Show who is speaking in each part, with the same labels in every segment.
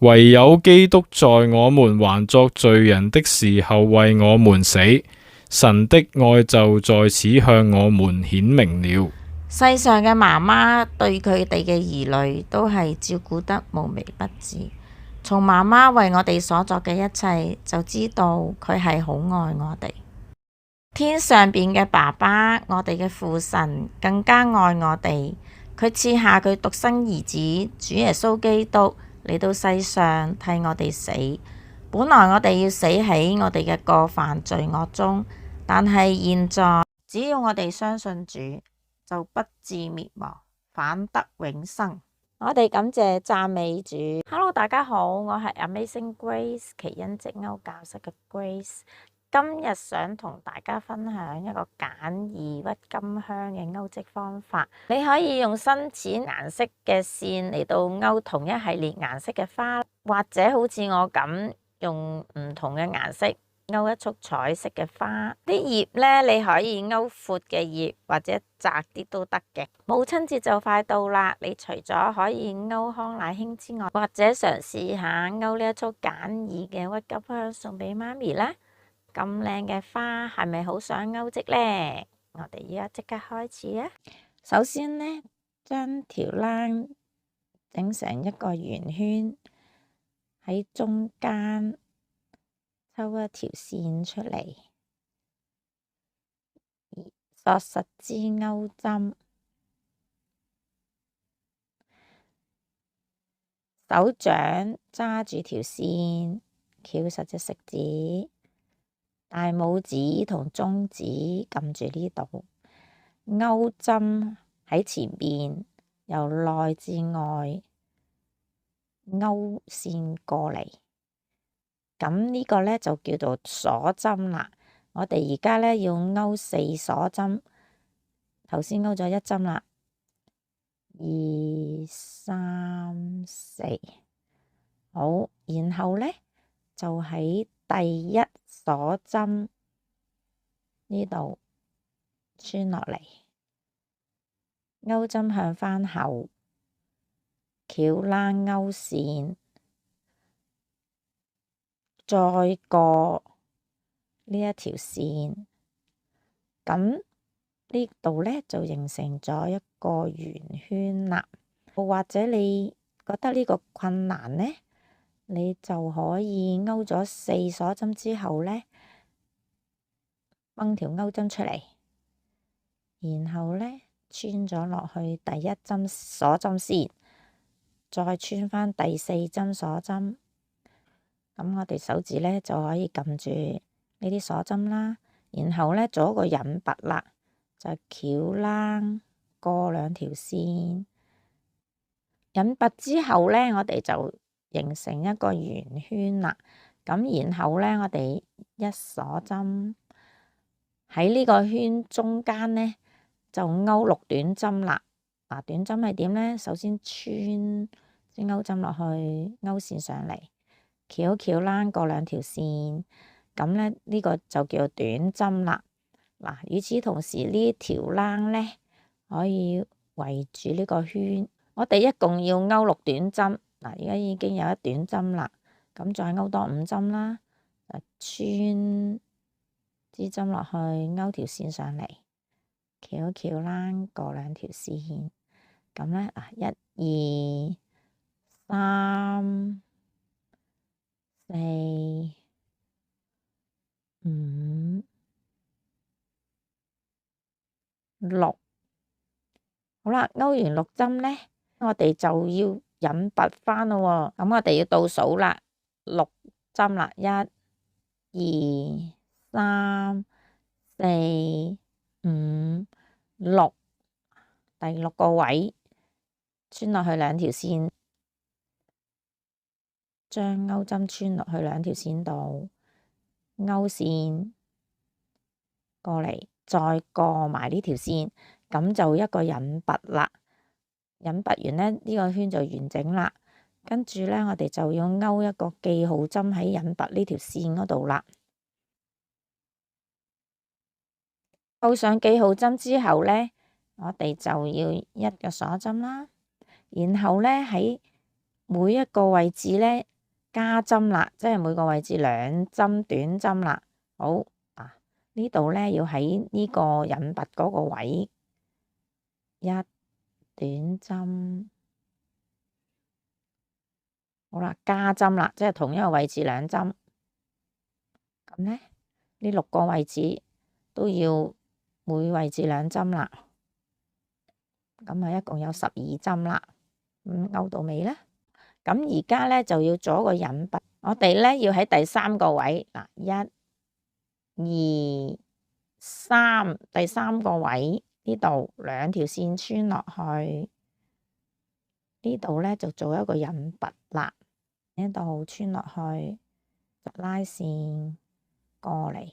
Speaker 1: 唯有基督在我們還作罪人的時候為我們死，神的愛就在此向我們顯明了。
Speaker 2: 世上嘅媽媽對佢哋嘅兒女都係照顧得無微不至。從媽媽為我哋所作嘅一切，就知道佢係好愛我哋。天上邊嘅爸爸，我哋嘅父神更加愛我哋。佢賜下佢獨生兒子主耶穌基督嚟到世上替我哋死。本來我哋要死喺我哋嘅過犯罪惡中，但係現在只要我哋相信主，就不致滅亡，反得永生。我哋感謝讚美主。Hello，大家好，我係 Amazing Grace 奇恩積歐教室嘅 Grace。今日想同大家分享一個簡易鬱金香嘅鈎織方法。你可以用深淺顏色嘅線嚟到鈎同一系列顏色嘅花，或者好似我咁用唔同嘅顏色鈎一束彩色嘅花。啲葉呢，你可以鈎闊嘅葉，或者窄啲都得嘅。母親節就快到啦，你除咗可以鈎康乃馨之外，或者嘗試下鈎呢一束簡易嘅鬱金香送俾媽咪啦。咁靚嘅花係咪好想鈎織呢？我哋依家即刻開始啊！首先呢，將條冷整成一個圓圈，喺中間抽一條線出嚟，索實支鈎針，手掌揸住條線，翹實隻食指。大拇指同中指撳住呢度，鈎針喺前邊，由內至外鈎線過嚟。咁呢個呢，就叫做鎖針啦。我哋而家呢，要鈎4鎖針，頭先鈎咗1針啦，2、3、4，好，然後呢，就喺第一鎖針呢度穿落嚟，鈎針向返後，翹冷鈎線，再過呢一條線，咁呢度呢，就形成咗一個圓圈啦。或者你覺得呢個困難呢，你就可以鈎咗4鎖針之後呢，掹條鈎針出嚟，然後呢，穿咗落去第一針鎖針先，再穿返第4針鎖針。咁我哋手指呢，就可以撳住呢啲鎖針啦，然後呢，做一個引拔啦，就翹冷過2條線，引拔之後呢，我哋就形成一個圓圈啦。咁然後呢，我哋一鎖針喺呢個圈中間呢，就鈎6短針啦。短針係點呢？首先穿支鈎針落去，鈎線上嚟，翹冷過2條線，咁呢，呢個就叫短針啦。與此同時呢條冷呢，可以圍住呢個圈。我哋一共要鈎6短針，而家已經有1短針啦，咁再鈎多5針啦，穿支針落去，鈎條線上嚟，翹冷過2條線，咁呢，1、2、3、4、5、6，好啦，鈎完6針呢，我哋就要引拔返咯喎。咁我哋要倒數啦，6針啦，1、2、3、4、5、6，第6個位穿落去2條線，將鈎針穿落去2條線度，鈎線過嚟，再過埋呢條線，咁就一個引拔啦。引拔完呢，呢個圈就完整啦。跟住呢，我哋就要鈎一個記號針喺引拔呢條線嗰度啦。鈎上記號針之後呢，我哋就要1個鎖針啦。然後呢，喺每一個位置呢，加針啦，即係每個位置2針短針啦。好啊，呢度呢，要喺呢個引拔嗰個位1短針。好啦，加針啦，即係同一個位置2針。咁呢，呢6個位置都要每位置2針啦。咁啊，一共有12針啦。勾到尾啦。咁而家呢，就要做一個引拔，我哋呢，要喺第3個位嗱，1、2、3，第3個位呢度2條線穿落去，呢度呢，就做一個引拔啦。呢度穿落去，就拉線過嚟，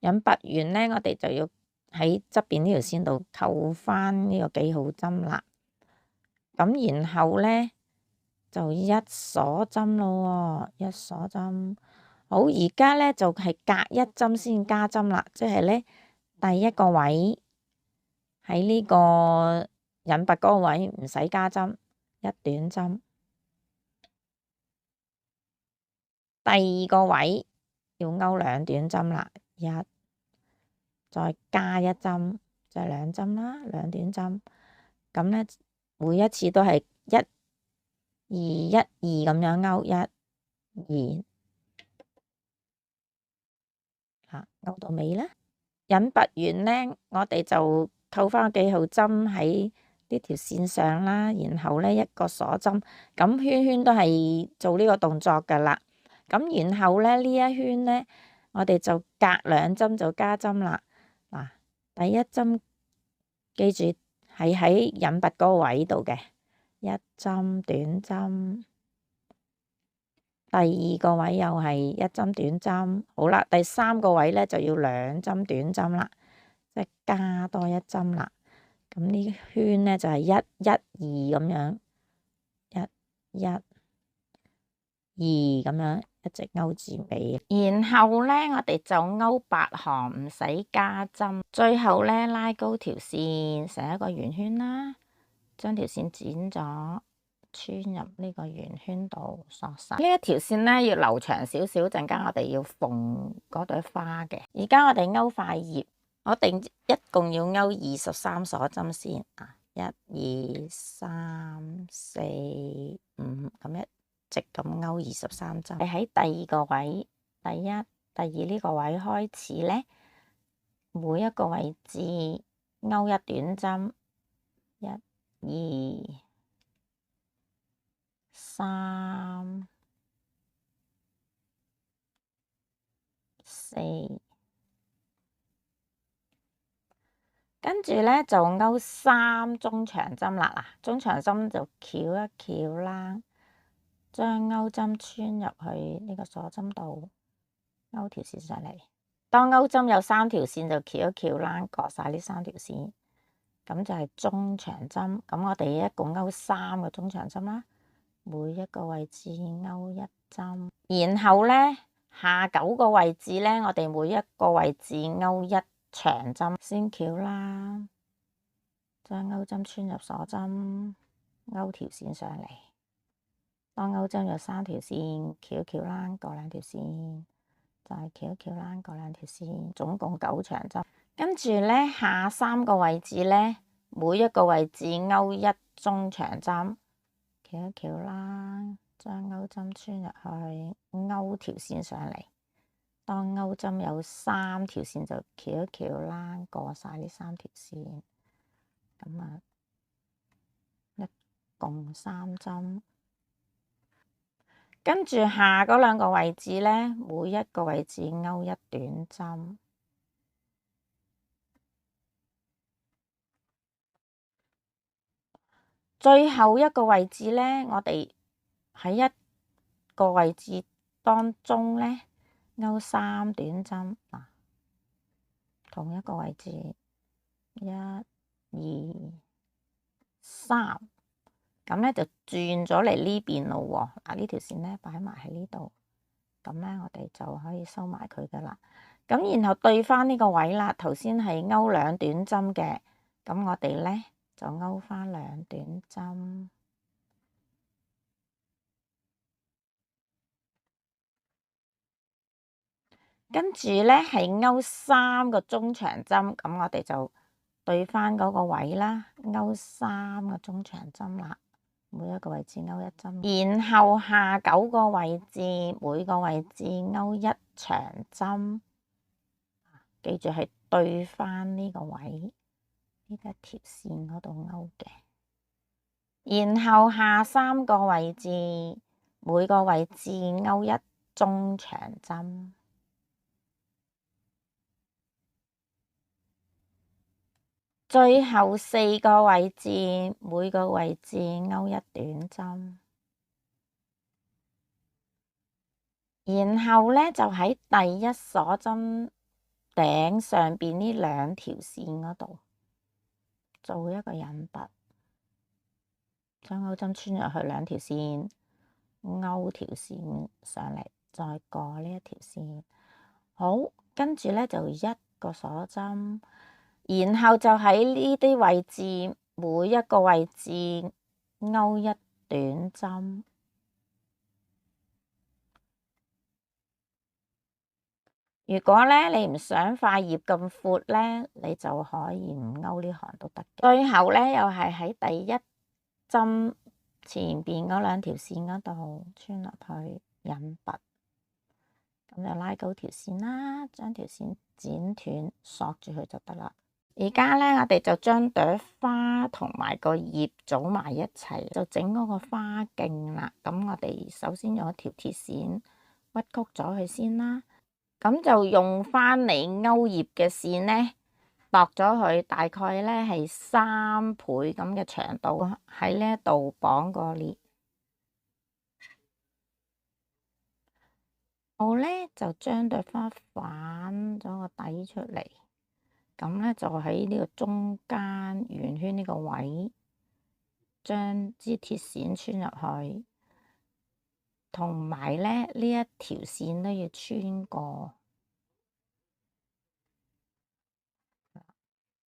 Speaker 2: 引拔完呢，我哋就要喺側邊呢條線度扣翻呢個記號針啦。咁然後呢，就1鎖針咯喎，1鎖針。好，而家呢，就係隔1針先加針啦，即係呢，第1個位喺呢個引拔嗰個位唔使加針，1短針。第2個位要勾2短針啦，1，再加1針，就係2針啦，2短針。咁呢，每一次都係1、2、1、2咁樣勾，1、2，勾到尾啦。引拔完呢，我哋就扣翻個記號針喺呢條線上啦，然後呢，1個鎖針，咁圈圈都係做呢個動作噶啦。咁然後呢，呢一圈呢，我哋就隔2針就加針啦。嗱，第1針記住係喺引拔嗰個位度嘅，1針短針。第2個位又係1針短針。好啦，第3個位呢，就要2針短針啦，即係加多1針啦。咁呢圈呢，就係1、1、2咁樣，1、1、2咁樣一直勾至尾。然後呢，我哋就勾8行，唔使加針。最後呢，拉高條線成一個圓圈啦，將條線剪咗，穿入呢個圓圈度索實。呢一條線呢，要留長少少，陣間我哋要縫嗰朵花嘅。而家我哋勾塊葉，我哋一共要勾23鎖針先啊，1、2、3、4、5咁一直咁勾23針。喺第2個位，第1、第2呢個位開始呢，每一個位置勾1短針，1、2、3、4，跟住呢，就勾3中長針啦。嗱，中長針就翹一翹啦，將勾針穿入去呢個鎖針度，勾條線上嚟。當勾針有3條線就翹一翹啦，過晒呢3條線，咁就係中長針。咁我哋一共勾3個中長針啦，每一個位置勾1針。然後呢，下9個位置呢，我哋每一個位置勾1長針，先翹啦，將勾針穿入鎖針，勾條線上嚟。當勾針有3條線，翹一翹啦，過2條線，再翹一翹啦，過2條線，總共9長針。跟住呢，下3個位置呢，每一個位置勾1中長針，翹一翹啦，將勾針穿入去，勾條線上嚟。當勾針有3條線就翹一翹啦，過晒呢3條線，咁啊，一共3針。跟住下嗰2個位置呢，每一個位置勾1短針。最後一個位置呢，我哋喺1個位置當中呢，勾3短針。嗱，同一個位置，1、2、3，咁呢就轉咗嚟呢邊咯喎。嗱，呢條線呢擺埋喺呢度，咁呢我哋就可以收埋佢噶啦。咁然後對翻呢個位啦，頭先係勾2短針嘅，咁我哋呢就勾翻2短針。跟住呢係勾3個中長針，咁我哋就對翻嗰個位啦，勾3個中長針啦，每一個位置勾一針，然後下9個位置，每個位置勾1長針，記住係對翻呢個位，呢一條線嗰度勾嘅，然後下3個位置，每個位置勾1中長針。最後4個位置，每個位置勾1短針，然後呢，就喺第一鎖針頂上邊呢2條線嗰度做一個引拔，將鈎針穿入去2條線，勾條線上嚟，再過呢一條線。好，跟住呢，就1個鎖針。然後就喺呢啲位置，每一個位置勾1短針。如果呢你唔想塊葉咁闊呢，你就可以唔勾呢行都得嘅。最後呢，又係喺第一針前邊嗰2條線嗰度穿入去引拔，咁就拉高條線啦，將條線剪斷，索住佢就得啦。而家呢，我哋就將朵花同埋個葉組埋一齊，就整嗰個花徑啦。咁我哋首先用一條鐵線屈曲咗佢先啦，咁就用翻嚟勾葉嘅線呢，度咗佢大概呢係3倍咁嘅長度，喺呢一度綁個裂。我呢，就將朵花反咗個底出嚟。咁呢，就喺呢個中間圓圈呢個位，將支鐵線穿入去，同埋呢一條線都要穿過，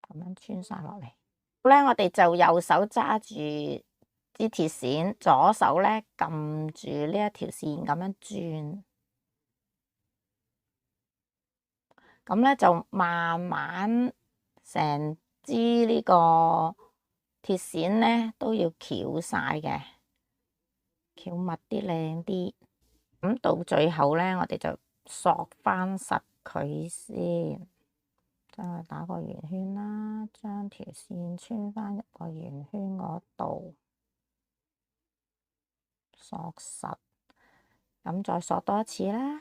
Speaker 2: 咁樣穿晒落嚟。好呢，我哋就右手揸住支鐵線，左手呢撳住呢一條線咁樣轉，咁呢，就慢慢成支呢個鐵線呢都要翹晒嘅，翹密啲靚啲。咁到最後呢，我哋就索翻實佢先，將佢打個圓圈啦，將條線穿翻入個圓圈嗰度，索實。咁再索多一次啦。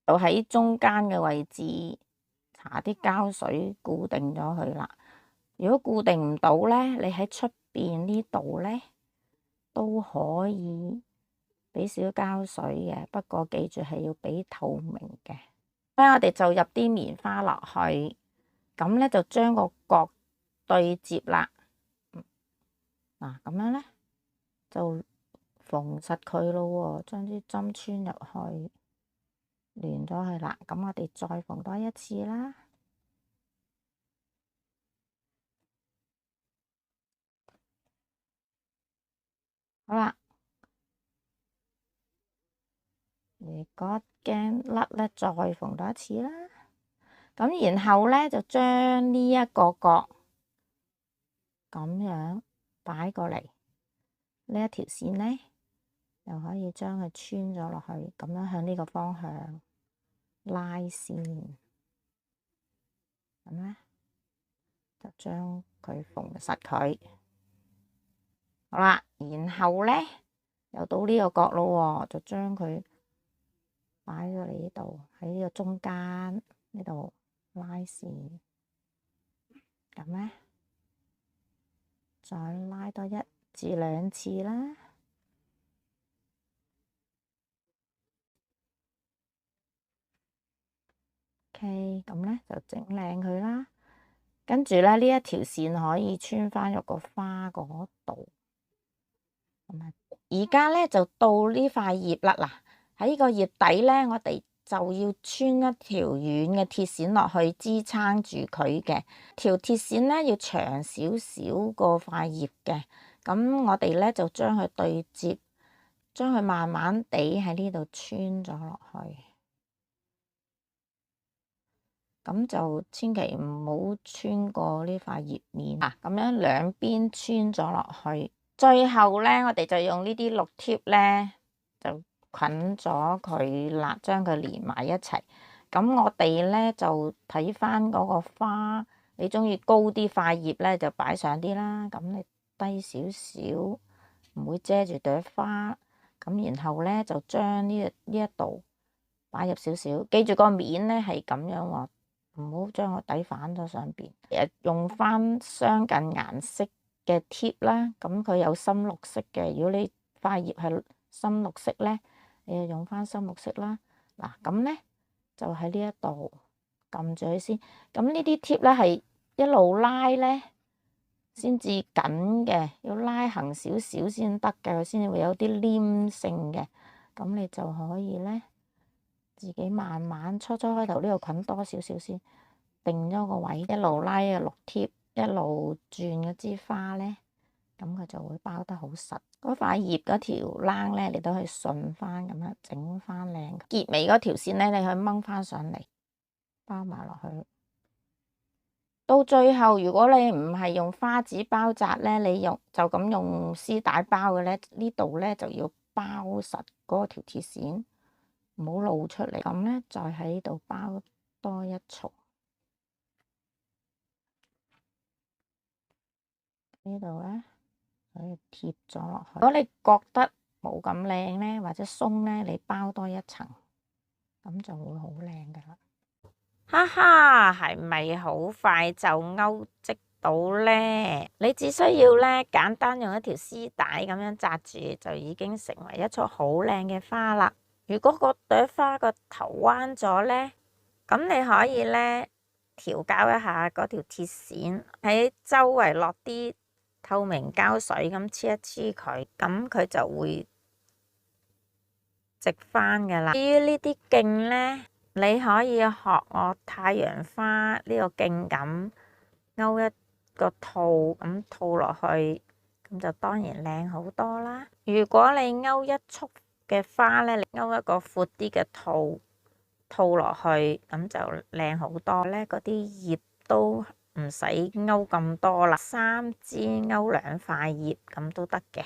Speaker 2: 就喺中間嘅位置搽啲膠水固定咗佢啦。如果固定唔到呢，你喺出邊呢度呢都可以俾少膠水嘅，不過記住係要俾透明嘅。咁我哋就入啲棉花落去，咁呢就將個角對接啦。嗱，咁樣呢就縫實佢咯，將啲針穿入去。連咗佢啦，咁我哋再縫多一次啦。好啦，如果驚甩咧，再縫多一次啦。咁然後咧，就將呢一個角咁樣擺過嚟，呢一條線咧，又可以將佢穿咗落去，咁樣向呢個方向拉線，咁咧就將佢縫實佢。好啦，然後咧又到呢個角咯，就將佢擺咗嚟呢度，喺呢個中間呢度拉線，咁咧再拉多1至2次啦。OK，咁咧就整靚佢啦。跟住咧呢一條線可以穿翻入個花嗰度。而家咧就到呢塊葉啦。嗱，喺呢個葉底咧，我哋就要穿一條軟嘅鐵線落去支撐住佢嘅。條鐵線咧要長少少過塊葉嘅。咁我哋咧就將佢對接，將佢慢慢地喺呢度穿咗落去。咁就千祈唔好穿過呢塊葉面啊！咁樣兩邊穿咗落去，最後呢，我哋就用呢啲綠貼呢，就捆咗佢啦，將佢連埋一齊。咁我哋呢，就睇翻嗰個花，你中意高啲塊葉呢，就擺上啲啦。咁你低少少，唔會遮住朵花。咁然後呢，就將呢一度擺入少少，記住個面呢係咁樣喎。唔好將個底反咗上邊，用翻相近顏色嘅貼啦。咁佢有深綠色嘅，如果你塊葉係深綠色呢，你就用翻深綠色啦。嗱，咁呢，就喺呢一度撳住佢先。咁呢啲貼呢係一路拉呢先至緊嘅，要拉行少少先得嘅，佢先會有啲黏性嘅。咁你就可以呢，自己慢慢初開頭呢度捆多少少先，定咗個位，一路拉個綠貼，一路轉嗰支花呢，咁佢就會包得好實。嗰塊葉嗰條冷呢，你都可以順翻咁樣整翻靚。結尾嗰條線呢，你可以掹翻上嚟，包埋落去。到最後，如果你唔係用花紙包紮呢，你就咁用絲帶包嘅呢，呢度呢就要包實嗰條鐵線。唔好露出嚟，咁呢，再喺度包多一層。呢度呢，可以貼咗落去。如果你覺得冇咁靚呢，或者鬆呢，你包多一層，咁就會好靚噶啦。哈哈，係咪好快就勾織到呢？你只需要呢，簡單用一條絲帶咁樣紮住，就已經成為一束好靚嘅花啦。如果個朵花個頭彎咗呢，咁你可以呢，調校一下嗰條鐵線，喺周圍落啲透明膠水咁黐一黐佢，咁佢就會直翻噶啦。至於呢啲莖呢，你可以學我太陽花呢個莖咁勾一個套咁套落去，咁就當然靚好多啦。如果你勾一束嘅花呢，你勾一個闊啲嘅套落去，咁就靚好多呢。嗰啲葉都唔使勾咁多啦，3支勾2塊葉咁都得嘅。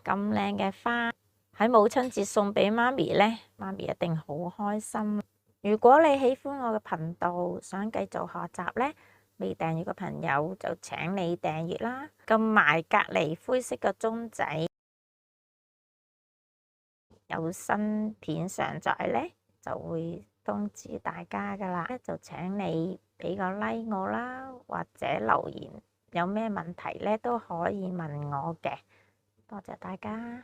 Speaker 2: 咁靚嘅花喺母親節送俾媽咪呢，媽咪一定好開心。如果你喜歡我嘅頻道，想繼續學習呢，未訂閱嘅朋友就請你訂閱啦，撳埋隔離灰色嘅鐘仔，有新片上載呢，就會通知大家噶啦。就請你俾個 like 我啦，或者留言，有咩問題呢都可以問我嘅。多謝大家。